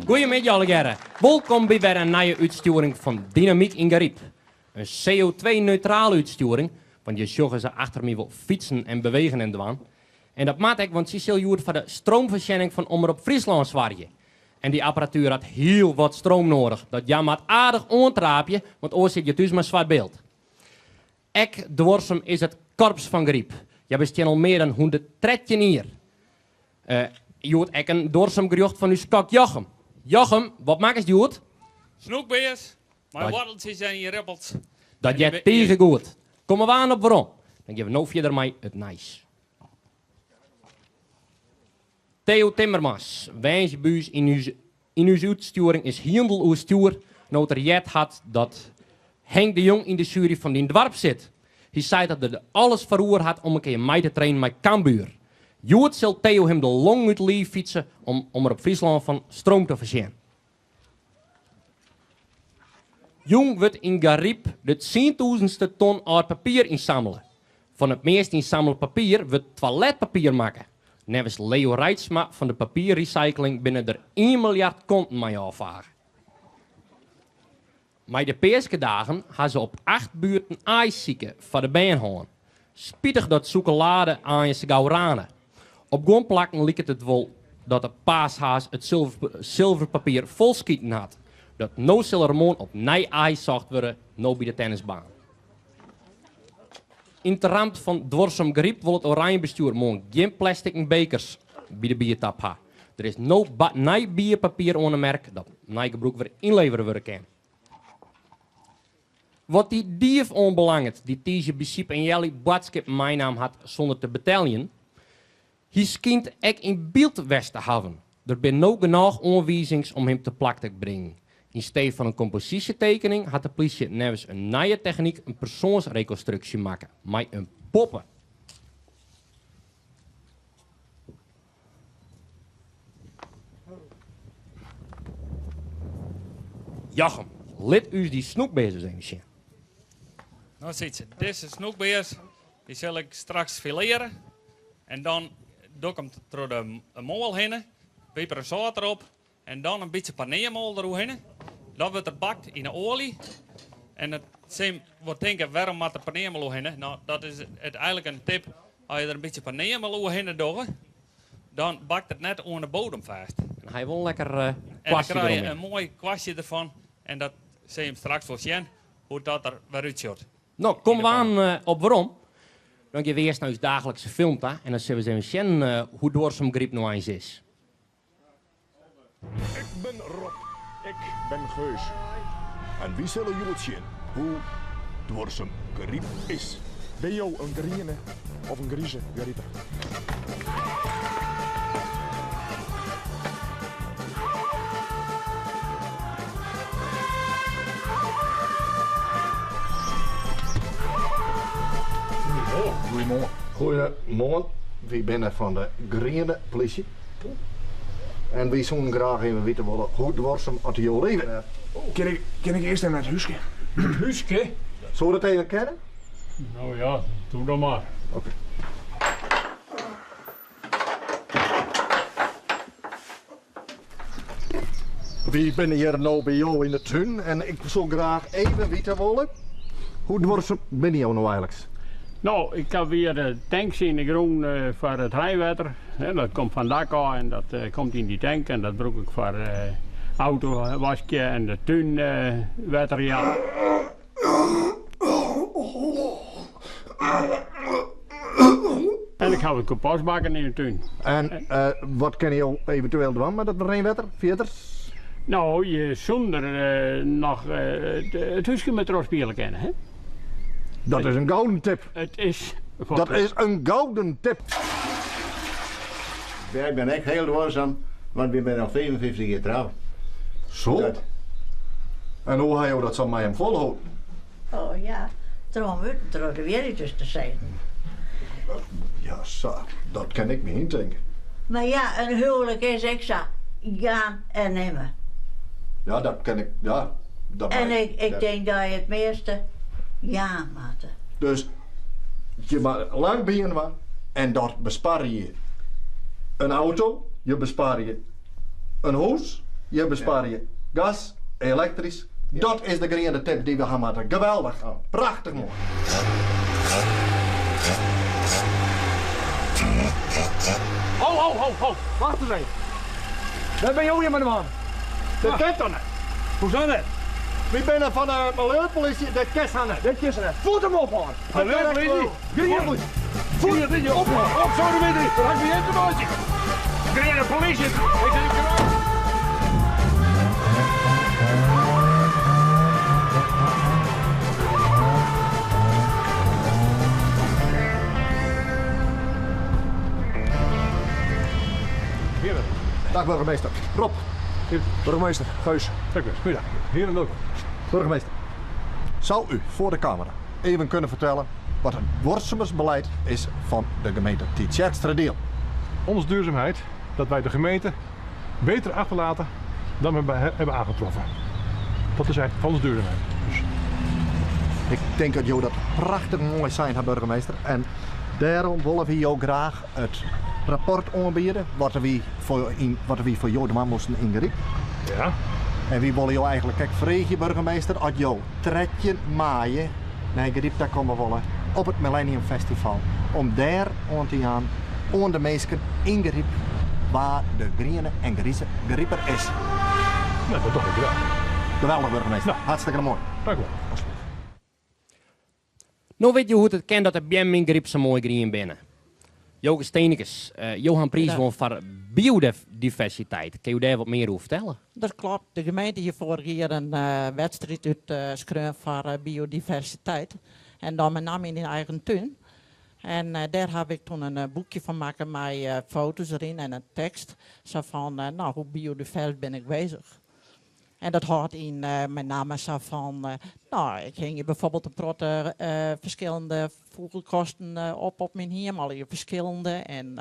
Goedemiddag allegeren. Welkom bij weer een nieuwe uitsturing van Dynamiek in Gariep. Een CO2-neutrale uitsturing, want je joggen ze achter me wel fietsen en bewegen en doen. En dat maakt ik, want Cecil joert voor de stroomverzending van Omroep Friesland zwaarje. En die apparatuur had heel wat stroom nodig. Dat jammer aardig ontraapje, want oor zit je thuis maar zwart beeld. Ek Dworsum is het korps van Gariep. Je bestaat al meer dan 113 jaar. Je hoort ek een Dworsum gerucht van uw skok Jochem. Jochem, wat maakt het Joet? Snoekbeers, mijn worteltjes zijn hier rippels. Dat jij tegen goed. Kom maar aan op waarom. Dan geven we nou verder mij het nice. Theo Timmermans, wijnsbuis in uw uitsturing is hiendel uw stuur. Nou er jet had dat Henk de Jong in de jury van die dwarp zit. Hij zei dat hij alles verroer had om een keer mij te trainen met Cambuur. Joet zal Theo hem de long uit lief fietsen om er op Friesland van stroom te voorzien. Jong wordt in Gariep de 10.000ste ton oud papier inzamelen. Van het meest inzameld papier wordt toiletpapier maken. Nevens Leo Reitsma van de papierrecycling binnen er 1 miljard konten mee afvragen. Maar de Peerskedagen gaan ze op 8 buurten ijszieken voor de been houden. Spietig dat zoeken laden aan je gauranen. Op grondplakken liep het wel dat de paashaas het zilverpapier vol schieten had. Dat no Sillermoon op nij ijs zocht worden, no bij de tennisbaan. In het ramp van Dworsum Gariep wil het oranje bestuur morgen geen plastic bekers bij de biertap ha. Er is no bierpapier onder merk dat nijgebroek weer inleveren worden kan. Wat die dief onbelangt, die Tiesje Bisiep en Jelly Badskip mijn naam had zonder te betalen, hij schijnt ek in beeld west te hebben. Er zijn nog genoeg aanwijzingen om hem te plak te brengen. In steeds van een compositietekening had de politie nevens een nieuwe techniek een persoonsreconstructie maken. Met een poppen. Jochem, lid u die snoekbezen zijn misschien. Nou ziet ze, deze snoekbeers, die zal ik straks fileren. En dan doe ik hem door de mol heen, peper en zout erop. En dan een beetje paneermol eroverheen. Dat wordt er bakt in de olie. En het wordt denken, waarom moet er paneermol overheen? Nou, dat is het eigenlijk een tip. Als je er een beetje paneermol overheen doet, dan bakt het net onder de bodem vast. En hij wil lekker En dan kwastje krijg je eromheen. een mooi kwastje ervan. En dat zie je hem straks voor zien, hoe dat er weer uitziet. Nou, kom we aan op waarom. Dan gaan we eerst naar ons dagelijkse filmpje. En dan zullen we eens zien hoe Dworsum Gariep nou eens is. Ik ben Rob. Ik ben Geus. En wie zullen jullie zien hoe Dworsum Gariep is? Ben je een griene of een grieze Garieper? Goedemorgen. Goedemorgen. We zijn van de Groene Politie. En we zouden graag even weten hoe Dworsum uit jouw leven. Ken ik eerst even naar het huisje? Huske? Zou je dat even kennen? Nou ja, doe dan maar. Oké. We zijn hier nou bij jou in de tuin en ik zou graag even weten willen hoe Dworsum ben je nou eigenlijk? Nou, ik heb weer de tanks in de groen voor het rijwater. Dat komt van dak af en dat komt in die tank en dat gebruik ik voor autowasje en de tuinwater. Ja. En ik ga het compost bakken in de tuin. En wat kan je eventueel doen met dat rainwater? Verder? Nou, je zonder nog het huisje met roosbieren kennen, hè? Dat is een gouden tip. Het is... Dat is een gouden tip. Ik ben echt heel dwarsam, want we zijn al 55 jaar trouw. Zo? Dat. En hoe ga je dat zo met hem volhouden? Oh ja, door de wereld dus te zijn. Ja, zo, dat kan ik me indenken. Maar ja, een huwelijk is extra gaan en nemen. Ja, dat kan ik, ja. Dat En mag ik denk dat je het meeste ja maakt. Dus je mag lang beginnen en dat bespaar je een auto, je bespaar je een huis, Je bespaart je gas, elektrisch. Dat is de groene tip die we gaan maken. Geweldig. Prachtig mooi. Ho. Wacht eens even. Daar ben je ook weer met de man. Dat kent dan niet. Hoezo niet? We zijn van de milieupolitie. Dat kent dan niet. Dit is er. Voet hem ophouden. Milieupolitie. Greenpolitie. Voet hem ophouden. Op zo de weet dan heb je het erbij. Green politie. Ik denk het wel. Dag burgemeester. Rob. Burgemeester Geus. Goeiedag. Hier en welkom. Burgemeester. Zou u voor de camera even kunnen vertellen wat het worstelersbeleid is van de gemeente Tietjerkstra-Deel? Onze duurzaamheid, dat wij de gemeente beter achterlaten dan we hebben aangetroffen. Dat is eigenlijk van onze duurzaamheid. Dus. Ik denk dat jou dat prachtig mooi zijn, Herr burgemeester. En daarom willen we jou graag het rapport aanbieden wat we voor jou de man moesten ingericht. Ja. En we willen jou eigenlijk vragen, burgemeester, als jou 13 mei naar Griep te komen willen op het Millennium Festival. Om daar aan te gaan, aan de mensen in Griep, waar de groene en grijze grieper is. Nou, dat toch ik wel. Geweldig, burgemeester. Nou. Hartstikke mooi. Dank u wel. Nou weet je hoe het kent dat de BM in Griep zo mooi green binnen. Joke Steenekes, Johan Pries won voor biodiversiteit. Kun je daar wat meer over vertellen? Dat klopt. De gemeente heeft vorig jaar een wedstrijd uitgeschreven voor biodiversiteit. En dan met name in de eigen tuin. En daar heb ik toen een boekje van maken met foto's erin en een tekst. Zo van, hoe biodivers ben ik bezig? En dat houdt in met name zo van, ik ging hier bijvoorbeeld een protte verschillende vogelkosten op mijn hemel, hier verschillende. En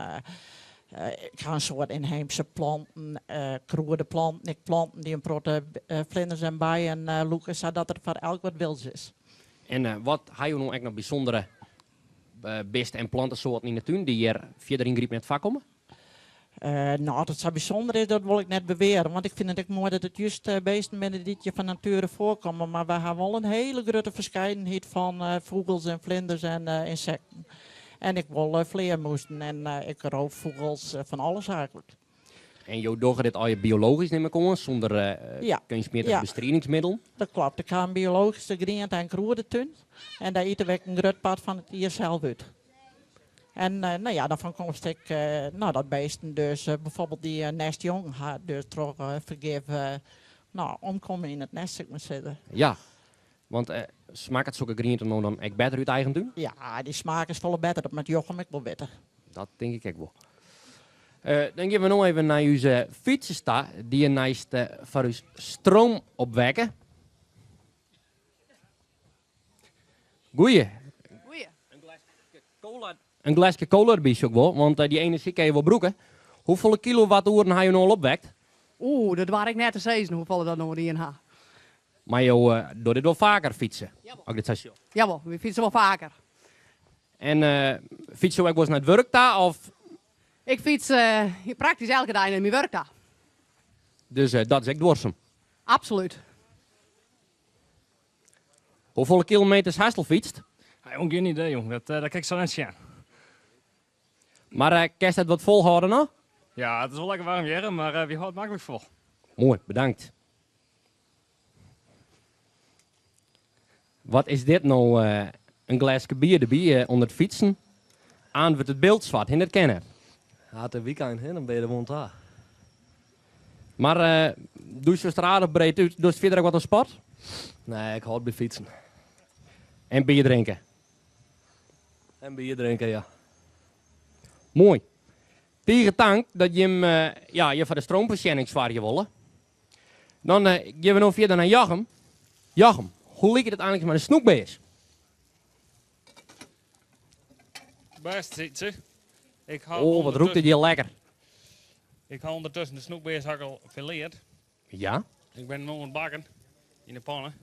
ik ga een soort inheemse planten, kroerde planten, ik planten die een protte vlinders en bijen loeken, zodat er voor elk wat wils is. En wat heb je nou echt nog bijzondere beesten en plantensoorten in de tuin die hier verder in Griep met vak komen? Dat het zo bijzonder is, dat wil ik net beweren. Want ik vind het ook mooi dat het juist beesten binnen dit je van nature voorkomen. Maar we hebben wel een hele grote verscheidenheid van vogels en vlinders en insecten. En ik wil vleermuizen en ik roofvogels, van alles eigenlijk. En jouw dochter dit al je biologisch nemen komen, zonder kunstmatige bestrijdingsmiddelen? Dat klopt. Ik ga een biologische groente en groente tuin. En daar eten we een groot part van het hier zelf uit. En daarvan komt ik dat beesten dus bijvoorbeeld die nestjong dus toch vergeven omkomen in het nest, ik moet zeggen. Ja, want smaakt het zulke groenten nou dan echt beter uit eigen tuin? Ja, die smaak is volle beter, dat met Jochem ik wel beter. Dat denk ik ook wel. Dan gaan we nog even naar onze fietsensta, die je naast voor uw stroom opwekken. Goeie. Een glaasje cola erbij ook wel, want die energie kan je wel broeken. Hoeveel kilowatturen heb je nou al opwekt? Dat waar ik net te zeggen, hoeveel dat nog in ha. Maar je doet dit wel vaker fietsen? Ook dit station. Jawel, we fietsen wel vaker. En fiets je ook wel eens naar het werk daar, of? Ik fiets praktisch elke dag naar mijn werk daar. Dus dat is echt dwarsem. Absoluut. Hoeveel kilometers hast je al fietst? Ook geen idee, jong. Dat kijk ik zo net zien. Maar kerst het wat volhouden nog? Ja, het is wel lekker warm weer, maar wie houdt makkelijk vol. Mooi, bedankt. Wat is dit nou? Een glaasje bier erbij onder het fietsen. Aan wordt het beeld zwart, in het kennen. Ja, het weekend, hè, dan ben je er gewoon daar. Maar doe je straat breed uit, doe je verder ook wat een sport? Nee, ik houd bij fietsen. En bier drinken? En bier drinken, ja. Mooi. Tegen dank dat je hem je voor de stroomvoorziening zwaar je willen. Dan gaan we nog verder naar Jochem. Jochem, hoe lijkt het eigenlijk met een snoekbeest? Best ziet Wat roept het hier lekker? Ik ga ondertussen de snoekbeest al verleerd. Ja? Ik ben nu aan het bakken in de pannen.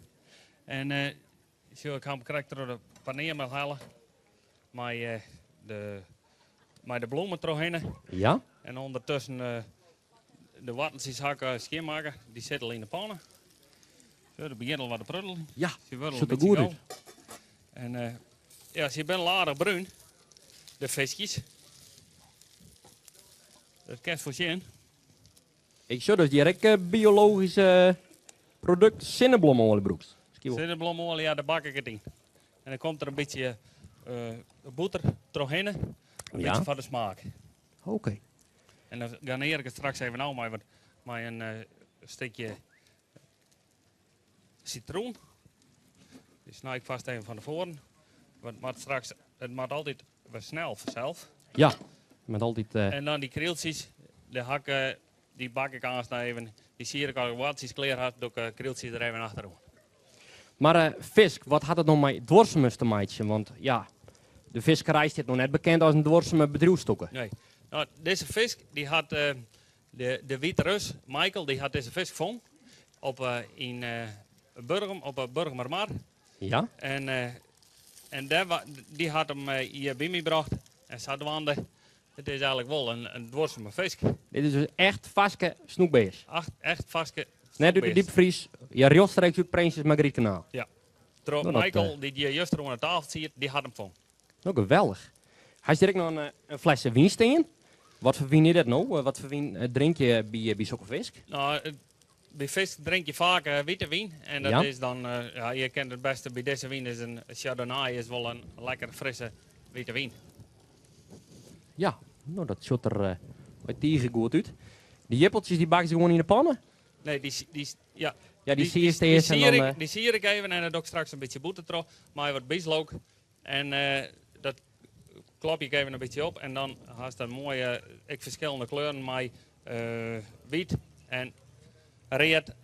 En ik ga hem correct door de paneermeel halen. Met de bloemen eromheen. Ja? En ondertussen de wattens hakken schoonmaken. Die zitten al in de pannen. Zo, er begint al wat te pruddelen. Ja, ze worden ziet er een beetje goed gauw. uit. En ja, ze zijn aardig bruin. De visjes. Dat kan voor zien. Ik zou dus direct biologische product zinnenbloemolie broeks. Zinnenbloemolie, ja, daar bak ik het in. En dan komt er een beetje boter doorheen. Een beetje van de smaak. Oké. En dan garneer ik het straks even nou met een stukje citroen. Die snij ik vast even van tevoren. Want het moet altijd wel snel vanzelf. Ja, met altijd... En dan die krieltjes, die bak ik aansnijden. Die zie ik al wat kleer had, doe ik krieltjes er even achterom. Maar Fisk, wat had het nog met dwarsemus te maken? Want ja, de visserij is nog net bekend als een dwarseme bedrijfsstokken. Nee. Nou, deze vis, die had de witte Rus, Michael, die had deze vis gevonden in Burgum, op Burgermar. Ja? En die had hem hier bij me gebracht. En ze hadden het is eigenlijk wel een dwarseme vis. Dit is dus echt vaske snoekbeers. Echt vaske Net uit de diepvries, ja, rechtstreeks uit Prinses Margriet kanaal. Ja. Nou, Michael, die juist er aan de tafel ziet, die had hem gevonden. Nou, geweldig. Hij is direct nog een flesje wien staan. Wat voor wien is dat nou? Wat voor wien drink je bij zo'n vis? Nou, bij vis drink je vaak witte wien. En dat is dan, ja, je kent het beste bij deze wien, is een Chardonnay, is wel een lekker frisse witte wien. Ja, nou dat ziet er tegen goed uit. Die jippeltjes die bakken ze gewoon in de pannen? Nee, die Ja, die zie je steeds en dan... Die zie ik even en dan doe ik straks een beetje boter erop. Maar wat bieslook. En dat klap ik even een beetje op. En dan haast een mooie, verschillende kleuren met wit en red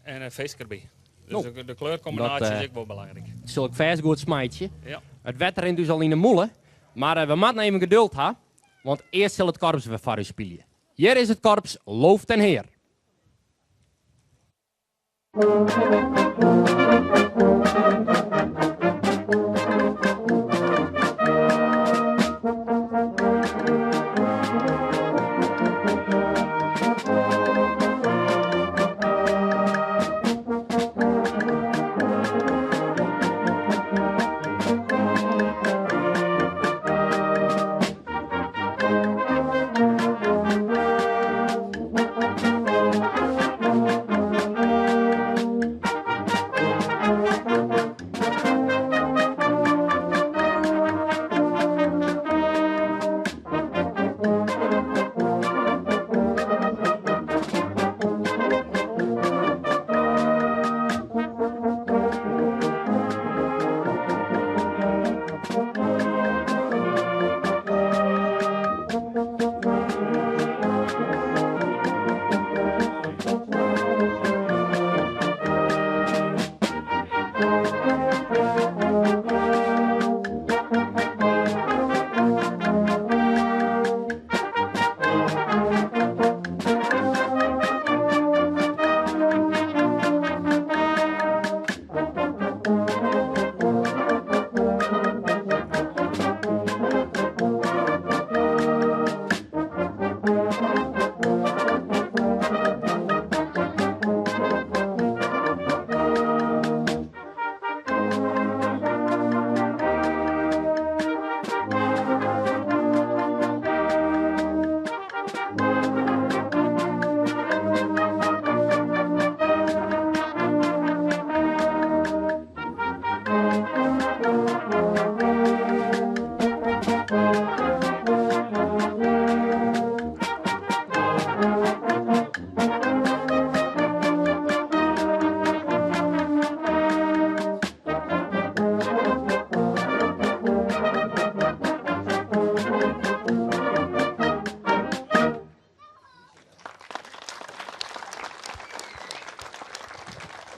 en een vis erbij. Dus de kleurcombinatie is ook wel belangrijk. Zulk vers goed smijtje. Ja. Het werd erin dus al in de molen. Maar we moeten even geduld hebben. Want eerst zal het korps weer voor u spelen. Hier is het korps Loof ten Heer.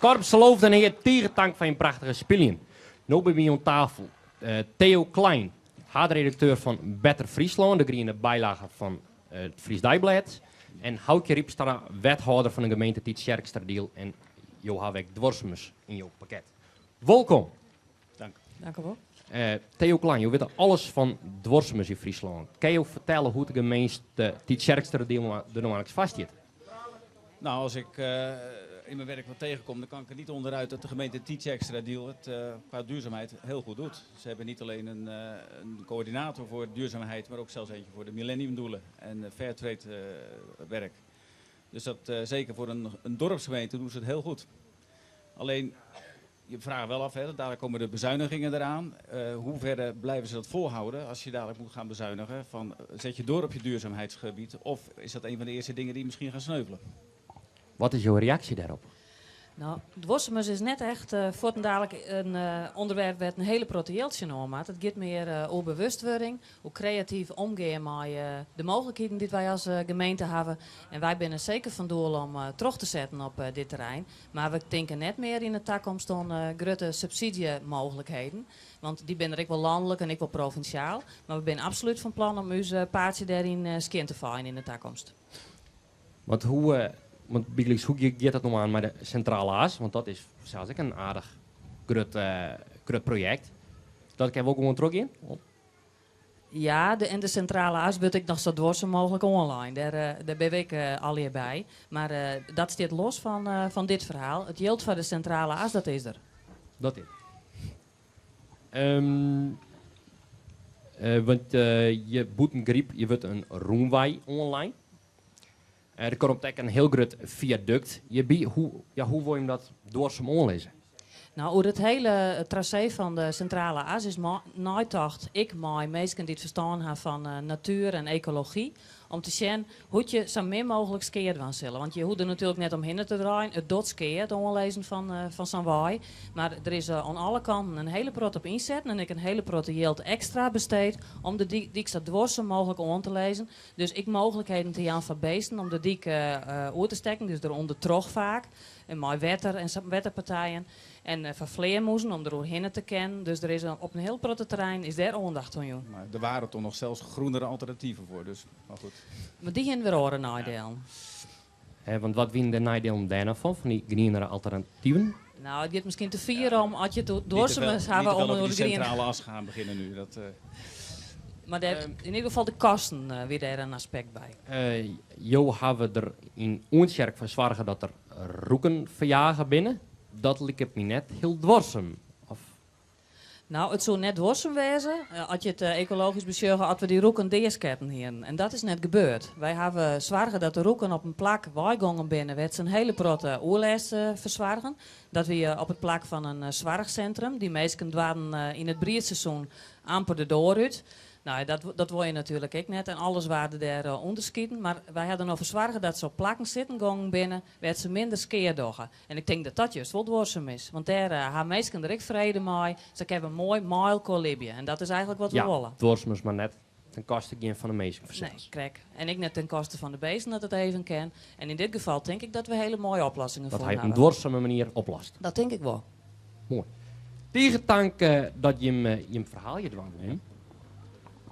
Korps Loof den Heer tegentank van een prachtige spelen. Nu bij mij aan tafel Theo Klein, haardredacteur van Better Friesland, de groene bijlage van het Fries Dagblad. En Houtje Riepstra, wethouder van de gemeente Tiet Sjerksterdeel en Johavek Dwarsemus in jouw pakket. Welkom. Dank. Dank u wel. Theo Klein, je weet alles van Dwarsemus in Friesland. Kan je vertellen hoe de gemeente Tiet Sjerksterdeel er nou eigenlijk vast zit? Nou, als ik in mijn werk wat tegenkom, dan kan ik er niet onderuit dat de gemeente Teach Extra Deal het qua duurzaamheid heel goed doet. Ze hebben niet alleen een coördinator voor duurzaamheid, maar ook zelfs eentje voor de millenniumdoelen en Fairtrade werk. Dus dat zeker voor een dorpsgemeente doen ze het heel goed. Alleen, je vraagt wel af, hè, daar komen de bezuinigingen eraan. Hoe ver blijven ze dat volhouden als je dadelijk moet gaan bezuinigen? Zet je door op je duurzaamheidsgebied of is dat een van de eerste dingen die misschien gaan sneuvelen? Wat is jouw reactie daarop? Nou, Dwarsemus is net echt voor dadelijk een onderwerp waar een hele proteeltje genomen had. Het gaat meer over bewustwording, hoe creatief omgaan met de mogelijkheden die wij als gemeente hebben. En wij zijn er zeker van doel om terug te zetten op dit terrein. Maar we denken net meer in de toekomst aan grote subsidiemogelijkheden. Want die ben er ook wel landelijk en ook wel provinciaal. Maar we zijn absoluut van plan om ons paardje daarin skin te vangen in de toekomst. Want hoe gaat dat nou aan met de centrale as? Want dat is zelfs ook een aardig groot project. Dat kan we ook gewoon terug in? Ja, en de centrale as wil ik nog zo dwarsen mogelijk online. Daar ben ik al bij. Maar dat staat los van dit verhaal. Het geld van de centrale as, dat is er. Dat is. Want je boet een griep, je wordt een roemwei online. Er komt ook een heel groot viaduct. Hoe wil je hem dat door zijn onlezen? Nou, over het hele tracé van de centrale as is nagedacht ik mij mensen die het verstaan hebben van natuur en ecologie. Om te zien hoe je zo min mogelijk skeert van zullen. Want je hoeft er natuurlijk net omheen te draaien. Het dot skeert, het onlezen van zo'n waai. Maar er is aan alle kanten een hele prot op inzetten. En ik een hele protte geld extra besteed om de dik zo dwars zo mogelijk aan te lezen. Dus ik mogelijkheden te Jan van Beesten om de dik uit te steken. Dus eronder trog vaak. En mooi wetter en wetterpartijen. En van vleermoezen om er doorheen te kennen. Dus er is op een heel protte terrein is daar aandacht aan, joh. Maar er waren toch nog zelfs groenere alternatieven voor, dus maar goed. Maar die hebben we oren nadelen. Want wat winnen de nadelen daarna van die groenere alternatieven? Nou, het gaat misschien te vieren om als je het doorzemes hebben om over de die centrale as gaan beginnen nu. Maar in ieder geval de kosten weer daar een aspect bij. Jo hebben we er in Oensjerk voor zorgen dat er roeken verjagen binnen. Dat lijkt me net heel dwarsem. Nou, het zou net dwarsem wezen als je het ecologisch besturen had we die roeken deesketten hier. En dat is net gebeurd. Wij hebben zwaargen dat de roeken op een plak waaigонgen binnen werd zijn hele protte oerlijst verzwaargen. Dat we op het plak van een zwaargcentrum, die meesten waren in het breedseizoen amper de deur uit. Nou, dat wil je natuurlijk ook net. En alles waren daar onderschieten. Maar wij hadden nog verzwaargen dat ze op plakken zitten gongen binnen, werd ze minder skeerdoggen. En ik denk dat dat juist wel dwarsem is. Want daar gaan meesten er ook vrede mee. Ze hebben een mooi mild colibje. En dat is eigenlijk wat we willen. Ja, dwarsem is maar net ten koste van de meesten. Nee, kijk. En ik net ten koste van de beesten dat het even kan. En in dit geval denk ik dat we hele mooie oplossingen voor hebben. Dat hij op een dwarseme manier oplost. Dat denk ik wel. Mooi. Tegen dank dat je hem verhaal je dwang neemt.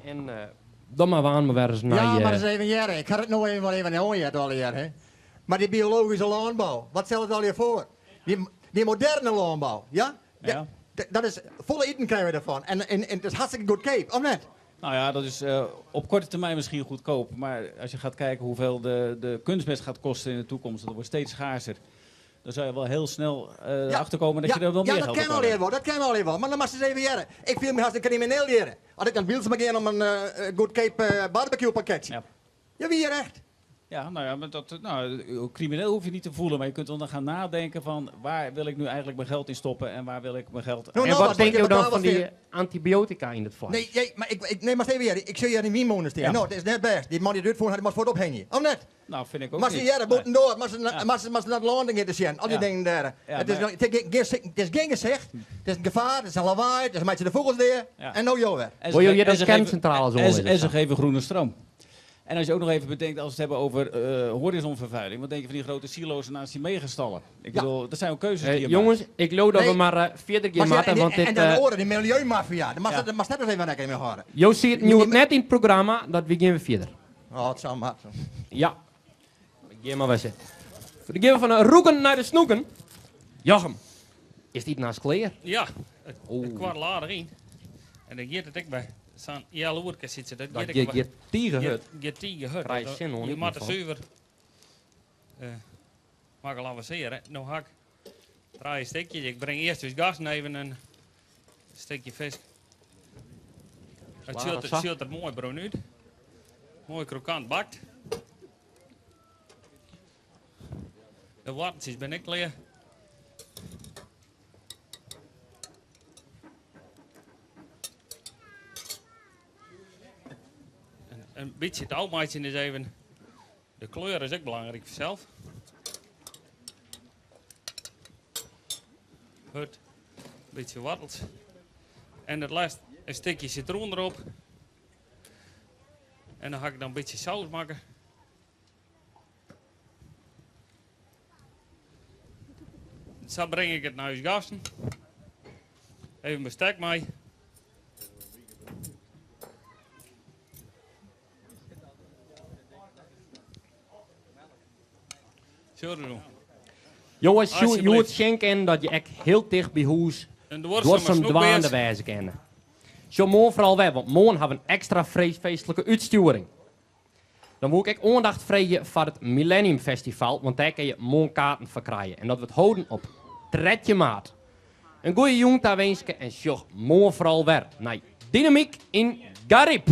En dan maar waan we weer eens naar Ja, maar eens even jaren. Ik had het nog even onjet al hier, hè. Maar die biologische landbouw, wat stelt het al hier voor? Die moderne landbouw, ja? Ja. Dat is volle eten krijgen we ervan. En het is hartstikke goedkoop, of net? Nou ja, dat is op korte termijn misschien goedkoop. Maar als je gaat kijken hoeveel de kunstmest gaat kosten in de toekomst, dat wordt steeds schaarser. Dan zou je wel heel snel achterkomen dat je er wel meer geld op kan. Ja, dat kan wel even. Maar dan mag ze even jaren. Ik viel me als een crimineel leren. Had ik een wiels beginnen om een goedkoop barbecue pakketje. Ja. Ja, wie hier echt? Ja, nou ja, maar crimineel hoef je niet te voelen, maar je kunt dan gaan nadenken van waar wil ik nu eigenlijk mijn geld in stoppen en waar wil ik mijn geld... En wat denk je dan van die antibiotica in het vlees? Nee, maar eens even hier. Ik zie hier in Wien steken. Nou, dat is net best. Die man die dit voor had, maar voor het ophangen. Of net? Nou, vind ik ook maar niet. Maar ze hier, boeten door, maar ze naar de landing te zien. Al die dingen daar. Het is geen gezicht. Het is een gevaar, het is een lawaai, het is een beetje de vogels weer. En nou jou weer. Wil je dat kerncentrale zo en ze geven groene stroom. En als je ook nog even bedenkt, als we het hebben over horizonvervuiling, wat denk je van die grote silo's naast die megastallen? Ik bedoel, dat zijn ook keuzes die je jongens, maakt. ik geloof dat we maar 40 keer matten, want dit... En dan oren, die milieumafia, daar mag net eens even lekker mee horen. Jo ziet nu net in het programma, dat we gaan verder. Oh, het zal maar. Ja. Ga maar weer zitten. Dan gaan we van de roeken naar de snoeken. Jochem, is dit naast kleer? Ja, het kwart later in. En dan gaat het ook bij. Zo'n jaloerke zit ze. Dat je tiegenhut. Je tiegenhut. Krijg je zin hoor. Je moet er zuiver mag ik avanceren. Nou ga ik draaien stukjes. Ik breng eerst dus gas en even een stukje vis. Het ziet er mooi bruin uit. Mooi krokant bakt. De worteltjes ben ik klaar. Een beetje het uitmaatje is even. De kleur is ook belangrijk voor zelf. Goed. Een beetje wortels. En het laatst een stukje citroen erop. En dan ga ik dan een beetje saus maken. Zo breng ik het naar huis gasten. Even bestek mee. Zo doen. Jongens, je moet schenken dat je echt heel dicht bij huis Dwarsum dwaande wijze kennen. Zo morgen vooral wij, want morgen hebben we een extra feestelijke uitsturing. Dan moet ik ook aandacht vragen voor het Millennium Festival, want daar kan je morgen kaarten verkrijgen. En dat wordt houden op 3 maart. Een goede jongen daar wensen en zorg morgen vooral weer naar Dynamiek in Garib.